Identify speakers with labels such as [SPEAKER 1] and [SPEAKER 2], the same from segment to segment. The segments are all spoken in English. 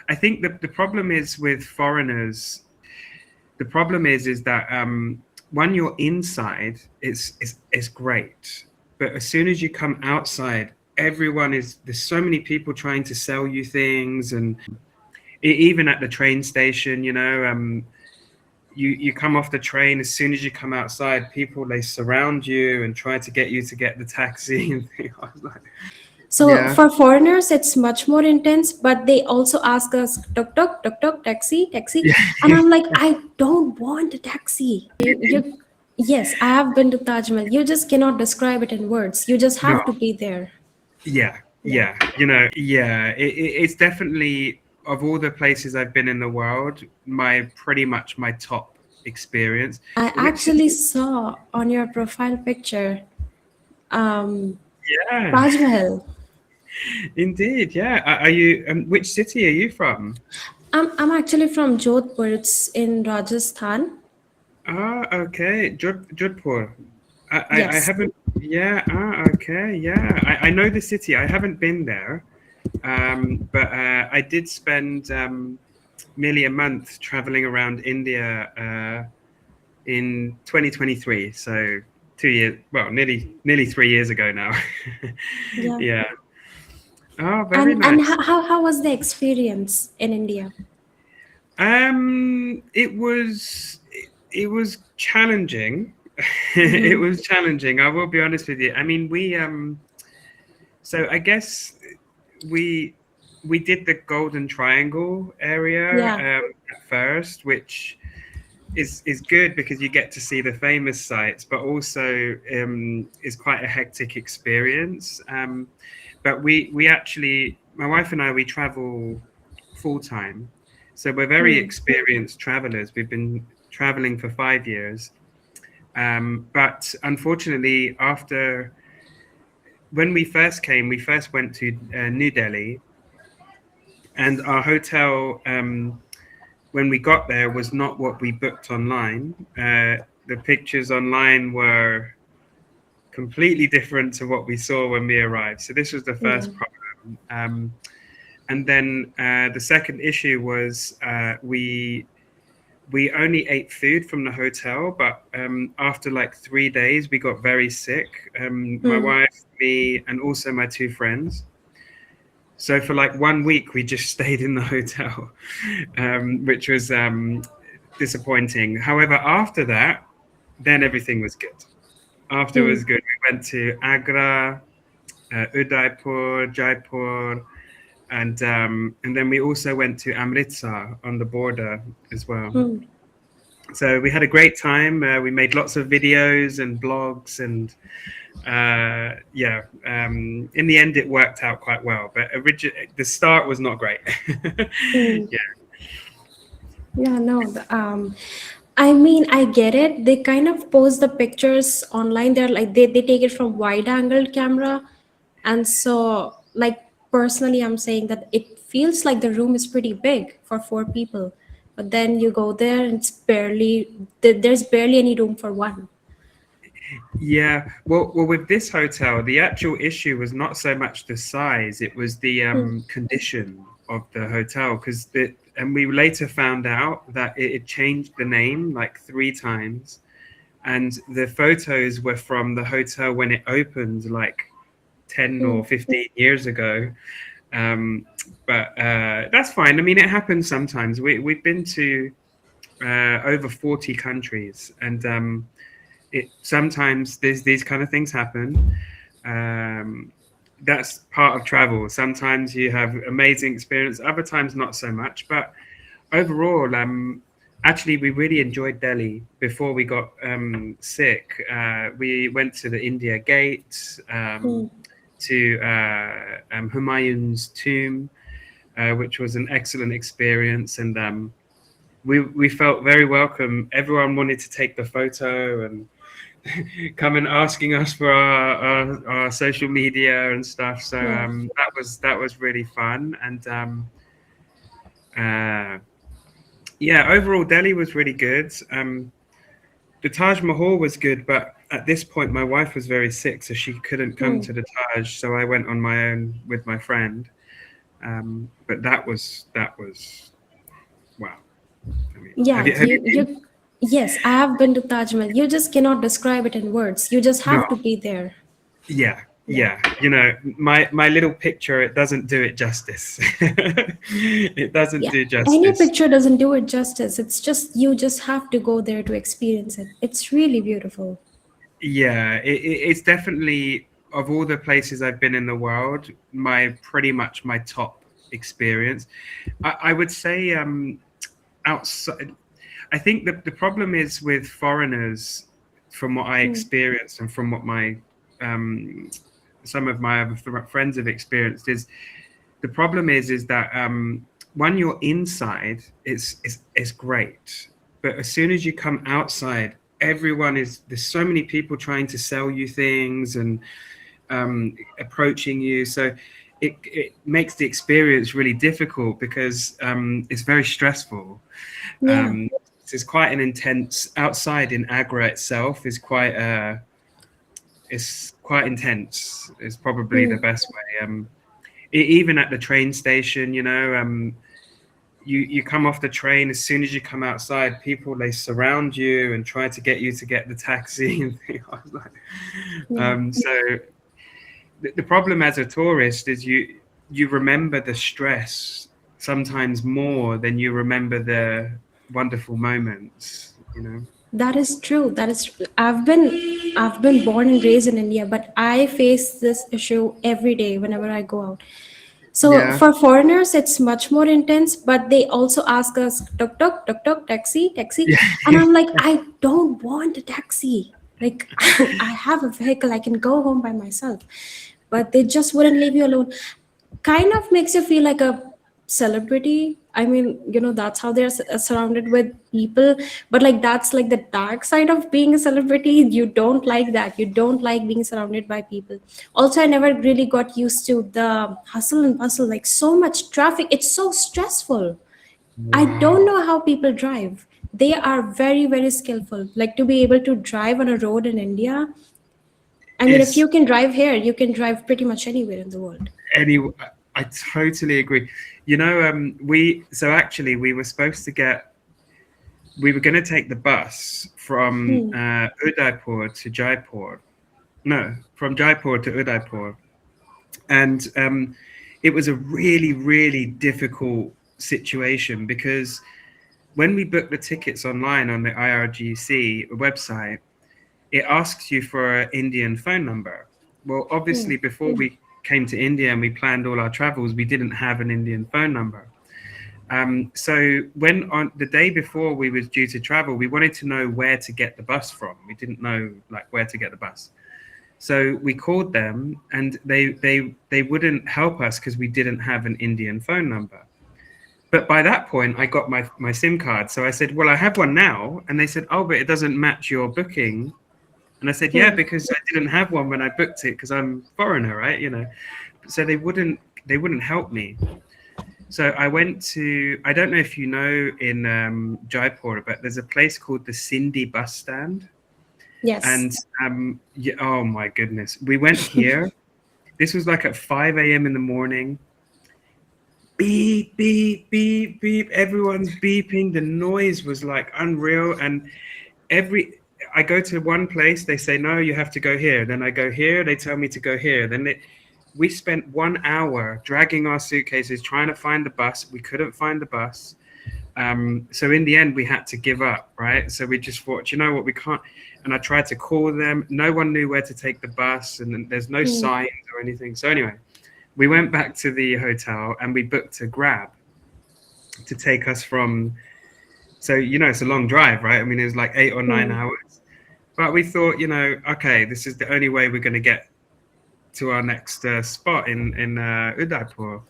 [SPEAKER 1] I think the problem is with foreigners. The problem is that when you're inside, it's great, but as soon as you come outside, there's so many people trying to sell you things, and even at the train station, you come off the train, as soon as you come outside, people, they surround you and try to get you to get the taxi and things. I was like,
[SPEAKER 2] So
[SPEAKER 1] yeah,
[SPEAKER 2] for foreigners, it's much more intense, but they also ask us, tuk tuk, taxi, taxi. And
[SPEAKER 1] yeah.
[SPEAKER 2] I'm like, I don't want a taxi. Yes, I have been to Taj Mahal. You just cannot describe it in words. You just
[SPEAKER 1] No,
[SPEAKER 2] have to be there.
[SPEAKER 1] yeah,
[SPEAKER 2] Yeah.
[SPEAKER 1] yeah. Yeah. It's definitely, of all the places I've been in the world, pretty much my top experience.
[SPEAKER 2] I
[SPEAKER 1] Which
[SPEAKER 2] actually
[SPEAKER 1] city?
[SPEAKER 2] saw on your profile picture, um,
[SPEAKER 1] Yeah,
[SPEAKER 2] Taj Mahal.
[SPEAKER 1] indeed. Yeah. Are you? Which city are you from?
[SPEAKER 2] I'm actually from Jodhpur. It's in Rajasthan.
[SPEAKER 1] Ah, okay. Jodhpur. I
[SPEAKER 2] Yes.
[SPEAKER 1] haven't. Yeah. Ah, okay. Yeah. I know the city. I haven't been there. But I did spend nearly a month traveling around India in 2023. So 2 years. Well, nearly 3 years ago now.
[SPEAKER 2] Yeah.
[SPEAKER 1] Yeah. Oh, very
[SPEAKER 2] And
[SPEAKER 1] nice.
[SPEAKER 2] how was the experience in India?
[SPEAKER 1] It was challenging. It
[SPEAKER 2] Mm-hmm.
[SPEAKER 1] was challenging. I will be honest with you. I mean, so I guess we we did the Golden Triangle area
[SPEAKER 2] Yeah.
[SPEAKER 1] at first, which is good because you get to see the famous sites, but also is quite a hectic experience. But we actually, my wife and I, we travel full time, so we're very
[SPEAKER 2] Hmm.
[SPEAKER 1] experienced travelers. We've been traveling for 5 years, but unfortunately, after when we first came, we first went to New Delhi, and our hotel when we got there was not what we booked online. The pictures online were completely different to what we saw when we arrived. So this was the
[SPEAKER 2] Yeah.
[SPEAKER 1] first problem. And then the second issue was we only ate food from the hotel, but after like 3 days, we got very sick. My
[SPEAKER 2] Hmm.
[SPEAKER 1] wife, me, and also my two friends. So for like 1 week, we just stayed in the hotel, which was disappointing. However, after that, then everything was good. After it
[SPEAKER 2] Hmm.
[SPEAKER 1] was good, we went to Agra, Udaipur, Jaipur, and then we also went to Amritsar on the border as well.
[SPEAKER 2] Hmm.
[SPEAKER 1] So we had a great time. We made lots of videos and blogs, and yeah, in the end, it worked out quite well. But the start was not great.
[SPEAKER 2] Hmm.
[SPEAKER 1] Yeah.
[SPEAKER 2] Yeah, no. I mean, I get it. They kind of post the pictures online. They're like they take it from wide angle camera. And so like personally I'm saying that it feels like the room is pretty big for four people. But then you go there and there's barely any room for one.
[SPEAKER 1] Yeah, well, with this hotel, the actual issue was not so much the size; it was the
[SPEAKER 2] Hmm.
[SPEAKER 1] condition of the hotel. And we later found out that it had changed the name like 3 times, and the photos were from the hotel when it opened, like 10
[SPEAKER 2] Hmm.
[SPEAKER 1] or 15 years ago. Um, but that's fine. I mean, it happens sometimes. We've been to over 40 countries, and it sometimes these kind of things happen. Um, that's part of travel. Sometimes you have amazing experience, other times not so much. But overall, actually, we really enjoyed Delhi before we got sick. We went to the India Gate,
[SPEAKER 2] Hmm.
[SPEAKER 1] to Humayun's tomb, which was an excellent experience, and we felt very welcome. Everyone wanted to take the photo and come and asking us for our social media and stuff. So
[SPEAKER 2] Yeah.
[SPEAKER 1] that was really fun. And uh, yeah, overall Delhi was really good. The Taj Mahal was good, but at this point my wife was very sick, so she couldn't come
[SPEAKER 2] Hmm.
[SPEAKER 1] to the Taj. So I went on my own with my friend. But that was wow. I mean,
[SPEAKER 2] Yeah,
[SPEAKER 1] have you been?
[SPEAKER 2] yes, I have been to Taj Mahal. You just cannot describe it in words. You just
[SPEAKER 1] No.
[SPEAKER 2] have to be there.
[SPEAKER 1] Yeah,
[SPEAKER 2] Yeah.
[SPEAKER 1] yeah. My little picture, it doesn't do it justice. It doesn't
[SPEAKER 2] Yeah.
[SPEAKER 1] do
[SPEAKER 2] Any
[SPEAKER 1] justice.
[SPEAKER 2] picture doesn't do it justice. It's just you just have to go there to experience it. It's really beautiful.
[SPEAKER 1] Yeah, it's definitely, of all the places I've been in the world, my pretty much my top experience. I would say outside. I think the problem is with foreigners, from what I
[SPEAKER 2] Hmm.
[SPEAKER 1] experienced and from what my um, some of my other friends have experienced, is the problem is that when you're inside, it's great, but as soon as you come outside, there's so many people trying to sell you things and approaching you, so it makes the experience really difficult because it's very stressful.
[SPEAKER 2] Yeah,
[SPEAKER 1] um, it's quite an intense outside in Agra itself is quite it's quite intense is probably the
[SPEAKER 2] hmm.
[SPEAKER 1] best way. Even at the train station, you come off the train, as soon as you come outside, people, they surround you and try to get you to get the taxi and things. I was like,
[SPEAKER 2] Yeah.
[SPEAKER 1] so the problem as a tourist is you remember the stress sometimes more than you remember the wonderful moments.
[SPEAKER 2] That is true. That is true. I've been born and raised in India, but I face this issue every day whenever I go out. So
[SPEAKER 1] Yeah.
[SPEAKER 2] for foreigners, it's much more intense, but they also ask us tuk tuk, taxi, taxi. And
[SPEAKER 1] Yeah.
[SPEAKER 2] I'm like, I don't want a taxi. Like I have a vehicle, I can go home by myself. But they just wouldn't leave you alone. Kind of makes you feel like a celebrity. I mean, that's how they're surrounded with people. But like that's like the dark side of being a celebrity. You don't like that. You don't like being surrounded by people. Also, I never really got used to the hustle and bustle, like so much traffic. It's so stressful. I don't
[SPEAKER 1] Wow.
[SPEAKER 2] know how people drive. They are very, very skillful. Like to be able to drive on a road in India. I mean, if
[SPEAKER 1] It's
[SPEAKER 2] you can drive here, you can drive pretty much anywhere in the world.
[SPEAKER 1] any I totally agree. We so actually we were going to take the bus from
[SPEAKER 2] Hmm.
[SPEAKER 1] Udaipur to Jaipur. No, from Jaipur to Udaipur, and it was a really, really difficult situation because when we booked the tickets online on the IRGC website, it asks you for an Indian phone number. Well,
[SPEAKER 2] Hmm.
[SPEAKER 1] obviously, before we came to India and we planned all our travels, we didn't have an Indian phone number. So when on the day before we was due to travel, we wanted to know where to get the bus from. We didn't know like where to get the bus. So we called them and they wouldn't help us because we didn't have an Indian phone number. But by that point, I got my SIM card. So I said, well, I have one now. And they said, oh, but it doesn't match your booking. And I said, yeah,
[SPEAKER 2] Hmm.
[SPEAKER 1] because I didn't have one when I booked it because I'm foreigner, right? So they wouldn't help me. So I went to, I don't know if you know in Jaipur, but there's a place called the Sindhi bus stand.
[SPEAKER 2] Yes.
[SPEAKER 1] And yeah, oh my goodness, we went here. This was like at 5 a.m. in the morning. Beep, beep, beep, beep. Everyone's beeping. The noise was like unreal. And every I go to one place, they say no, you have to go here. Then I go here, they tell me to go here. We spent 1 hour dragging our suitcases trying to find the bus. We couldn't find the bus. So in the end, we had to give up, right? So we just thought, you know what, we can't. And I tried to call them. No one knew where to take the bus, and there's no
[SPEAKER 2] Hmm.
[SPEAKER 1] signs or anything. So anyway, we went back to the hotel and we booked a Grab to take us from. So it's a long drive, right? I mean, it was like 8 or 9
[SPEAKER 2] Hmm.
[SPEAKER 1] hours. But we thought, okay, this is the only way we're going to get to our next spot in Udaipur.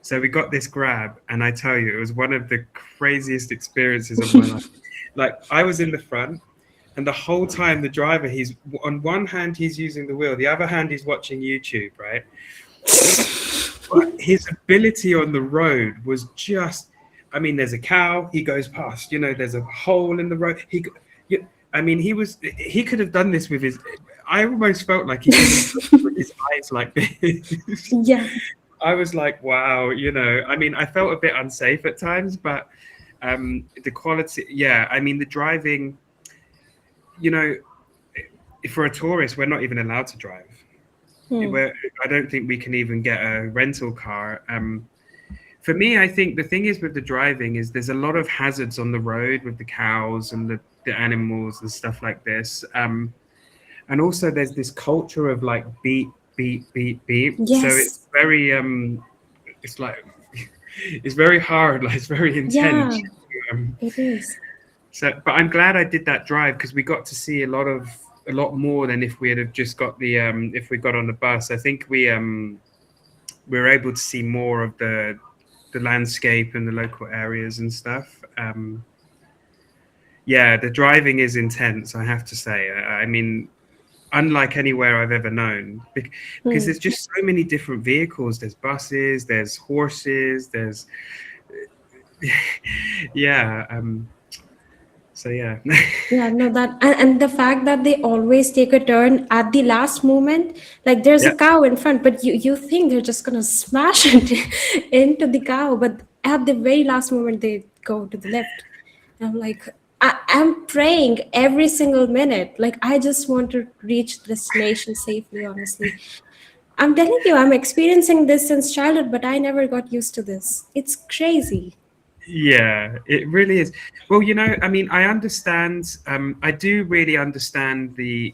[SPEAKER 1] So we got this Grab, and I tell you, it was one of the craziest experiences of my life. Like I was in the front, and the whole time the driver, he's on one hand he's using the wheel, the other hand he's watching YouTube, right? But his ability on the road was just, I mean, there's a cow, he goes past, there's a hole in the road. I mean, he could have done this with his, I almost felt like he could have done it with his eyes like this.
[SPEAKER 2] Yeah.
[SPEAKER 1] I was like, wow, you know, I mean, I felt a bit unsafe at times, but the quality, yeah, I mean, the driving, you know, for a tourist, we're not even allowed to drive.
[SPEAKER 2] Hmm.
[SPEAKER 1] We're, I don't think we can even get a rental car. For me, I think the thing is with the driving is there's a lot of hazards on the road with the cows and the animals and stuff like this. And also there's this culture of like beep, beep, beep, beep. So it's
[SPEAKER 2] Yes.
[SPEAKER 1] very, it's like, it's very hard, like it's very intense.
[SPEAKER 2] Yeah,
[SPEAKER 1] Um,
[SPEAKER 2] it is.
[SPEAKER 1] so, but I'm glad I did that drive because we got to see a lot more than if we had have just got the, if we got on the bus. I think we were able to see more of the landscape and the local areas and stuff. Yeah, the driving is intense, I have to say. I mean, unlike anywhere I've ever known, because
[SPEAKER 2] Hmm.
[SPEAKER 1] there's just so many different vehicles. There's buses, there's horses, there's yeah. So yeah,
[SPEAKER 2] Yeah, no, that and the fact that they always take a turn at the last moment, like there's a
[SPEAKER 1] yeah,
[SPEAKER 2] cow in front, but you think they're just gonna smash into the cow, but at the very last moment they go to the left. And I'm like, I'm praying every single minute. Like I just want to reach the destination safely, honestly. I'm telling you, I'm experiencing this since childhood, but I never got used to this. It's crazy.
[SPEAKER 1] yeah. It really is. Well, you know, I mean, I understand. I do really understand the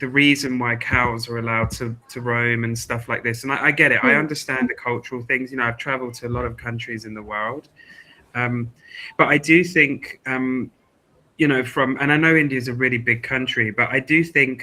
[SPEAKER 1] reason why cows are allowed to roam and stuff like this. And I get it. I
[SPEAKER 2] Hmm.
[SPEAKER 1] understand the cultural things. You know, I've traveled to a lot of countries in the world. Um, but I do think, you know, and I know India is a really big country, but I do think,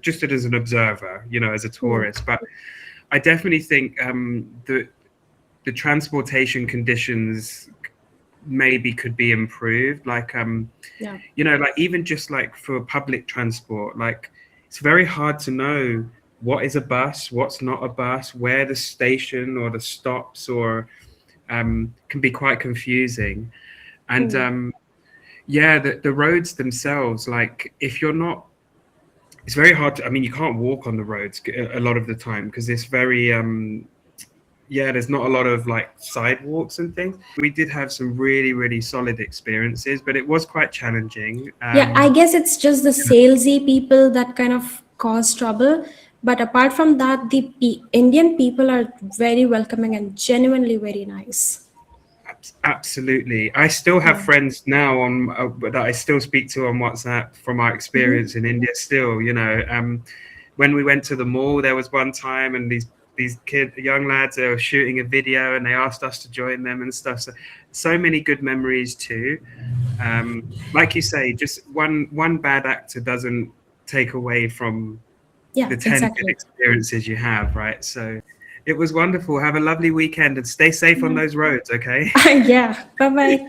[SPEAKER 1] just as an observer, you know, as a
[SPEAKER 2] Hmm.
[SPEAKER 1] tourist, but I definitely think the transportation conditions maybe could be improved. Like,
[SPEAKER 2] Yeah.
[SPEAKER 1] you know, like even just like for public transport, like it's very hard to know what is a bus, what's not a bus, where the station or the stops or can be quite confusing. And
[SPEAKER 2] Hmm.
[SPEAKER 1] yeah, the roads themselves, like if you're not, it's very hard to, I mean, you can't walk on the roads a lot of the time because it's very, yeah, there's not a lot of like sidewalks and things. We did have some really, really solid experiences, but it was quite challenging.
[SPEAKER 2] Yeah, I guess it's just the salesy people that kind of cause trouble. But apart from that, the Indian people are very welcoming and genuinely very nice.
[SPEAKER 1] Absolutely. I still have
[SPEAKER 2] Yeah.
[SPEAKER 1] friends now on that I still speak to on WhatsApp from our
[SPEAKER 2] Hmm.
[SPEAKER 1] experience in India. Still, you know, when we went to the mall, there was one time, and these young lads, they were shooting a video, and they asked us to join them and stuff. So many good memories too. Like you say, just one bad actor doesn't take away from
[SPEAKER 2] Yeah,
[SPEAKER 1] the 10 good
[SPEAKER 2] exactly.
[SPEAKER 1] experiences you have, right? So it was wonderful. Have a lovely weekend and stay safe on
[SPEAKER 2] Yeah.
[SPEAKER 1] those roads, okay?
[SPEAKER 2] Yeah. Bye bye.